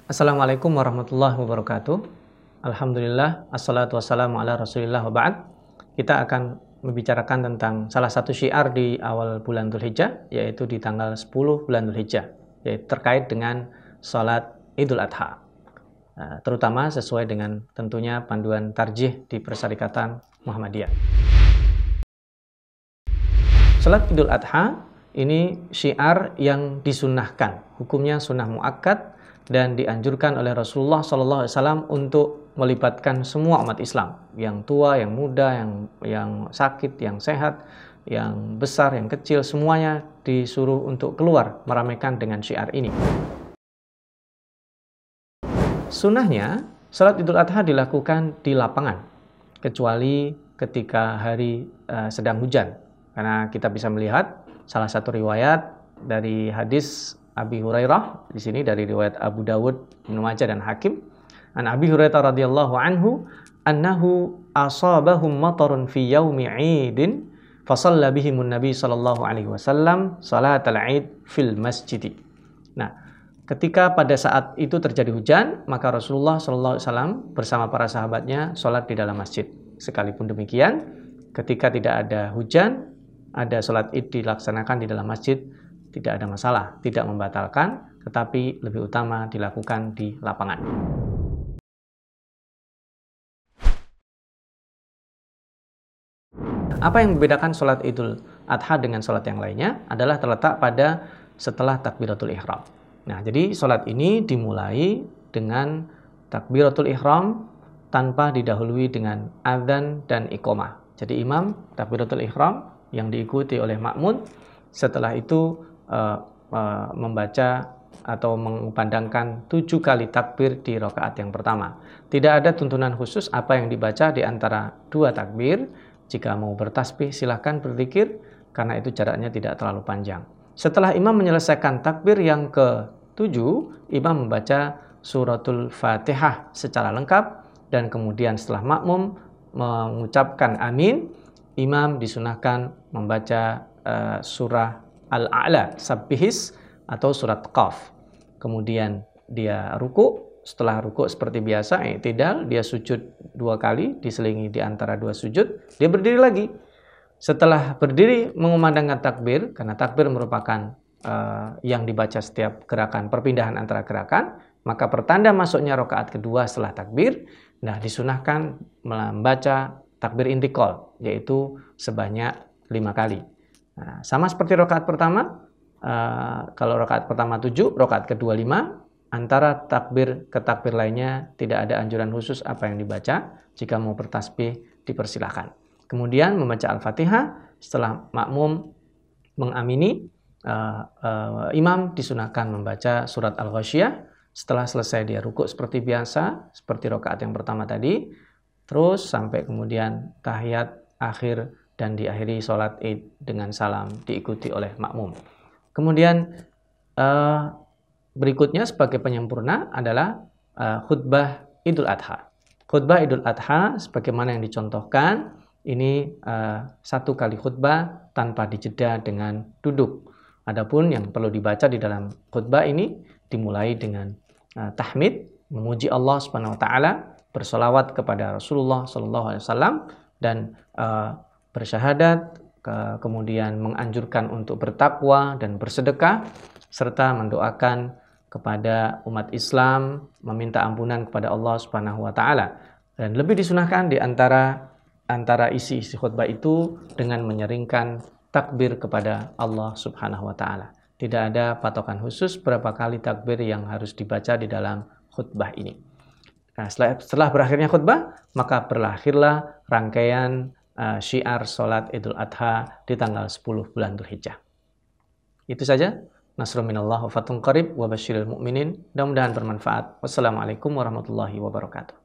Assalamualaikum warahmatullahi wabarakatuh. Alhamdulillah, assalatu wassalamu ala rasulillah wa ba'd. Kita akan membicarakan tentang salah satu syiar di awal bulan Dzulhijjah, yaitu di tanggal 10 bulan Dzulhijjah, yaitu terkait dengan salat Idul Adha. Terutama sesuai dengan tentunya panduan tarjih di Persyarikatan Muhammadiyah. Salat Idul Adha ini syiar yang disunnahkan, hukumnya sunnah muakkad, dan dianjurkan oleh Rasulullah SAW untuk melibatkan semua umat Islam, yang tua, yang muda, yang sakit, yang sehat, yang besar, yang kecil, semuanya disuruh untuk keluar meramaikan dengan syiar ini. Sunnahnya, salat Idul Adha dilakukan di lapangan, kecuali ketika hari sedang hujan, karena kita bisa melihat salah satu riwayat dari hadis Abi Hurairah, di sini dari riwayat Abu Dawud, Ibnu Majah dan Hakim. An Abi Hurairah radhiyallahu anhu annahu asabahum matarun fi yaumi 'idin fa shalla bihimun nabi sallallahu alaihi wasallam salatal 'id fil masjid. Nah, ketika pada saat itu terjadi hujan, maka Rasulullah sallallahu alaihi wasallam bersama para sahabatnya salat di dalam masjid. Sekalipun demikian, ketika tidak ada hujan, ada salat Id dilaksanakan di dalam masjid, tidak ada masalah, tidak membatalkan, tetapi lebih utama dilakukan di lapangan. Apa yang membedakan sholat Idul Adha dengan sholat yang lainnya adalah terletak pada setelah takbiratul ihram. Nah, jadi sholat ini dimulai dengan takbiratul ihram tanpa didahului dengan adzan dan iqamah. Jadi imam takbiratul ihram yang diikuti oleh makmum, setelah itu membaca atau mengumandangkan 7 kali takbir di rakaat yang pertama. Tidak ada tuntunan khusus apa yang dibaca di antara 2 takbir. Jika mau bertasbih silahkan berzikir, karena itu jaraknya tidak terlalu panjang. Setelah imam menyelesaikan takbir yang ke-7, imam membaca suratul Fatihah secara lengkap, dan kemudian setelah makmum mengucapkan amin, imam disunahkan membaca surah Al-A'la, Sabbihis, atau surat Qaf. Kemudian dia ruku, setelah ruku seperti biasa, i'tidal, dia sujud 2 kali, diselingi di antara 2 sujud, dia berdiri lagi. Setelah berdiri mengumandangkan takbir, karena takbir merupakan yang dibaca setiap gerakan, perpindahan antara gerakan, maka pertanda masuknya rakaat kedua setelah takbir, nah disunahkan membaca takbir intikal, yaitu sebanyak 5 kali. Nah, sama seperti rakaat pertama, kalau rakaat pertama 7, rakaat kedua 5, antara takbir ke takbir lainnya tidak ada anjuran khusus apa yang dibaca. Jika mau bertasbih dipersilahkan. Kemudian membaca Al-Fatihah, setelah makmum mengamini, imam disunahkan membaca surat Al-Ghasyiyah. Setelah selesai dia rukuk seperti biasa, seperti rakaat yang pertama tadi, terus sampai kemudian tahiyat akhir, dan diakhiri sholat Id dengan salam diikuti oleh makmum. Kemudian berikutnya sebagai penyempurna adalah khutbah Idul Adha. Khutbah Idul Adha sebagaimana yang dicontohkan, ini 1 kali khutbah tanpa dijeda dengan duduk. Adapun yang perlu dibaca di dalam khutbah ini dimulai dengan tahmid, memuji Allah Subhanahu wa taala, bersolawat kepada Rasulullah sallallahu alaihi wasallam, dan bersyahadat, kemudian menganjurkan untuk bertakwa dan bersedekah, serta mendoakan kepada umat Islam, meminta ampunan kepada Allah Subhanahu wa taala. Dan lebih disunahkan di antara isi-isi khutbah itu dengan menyeringkan takbir kepada Allah Subhanahu wa taala. Tidak ada patokan khusus berapa kali takbir yang harus dibaca di dalam khutbah ini. Nah, setelah berakhirnya khutbah, maka berlahirlah rangkaian syiar salat Idul Adha di tanggal 10 bulan Dzulhijjah. Itu saja. Nasrun minallah wa fathun qarib wa basyiril mu'minin. Mudah-mudahan bermanfaat. Wassalamualaikum warahmatullahi wabarakatuh.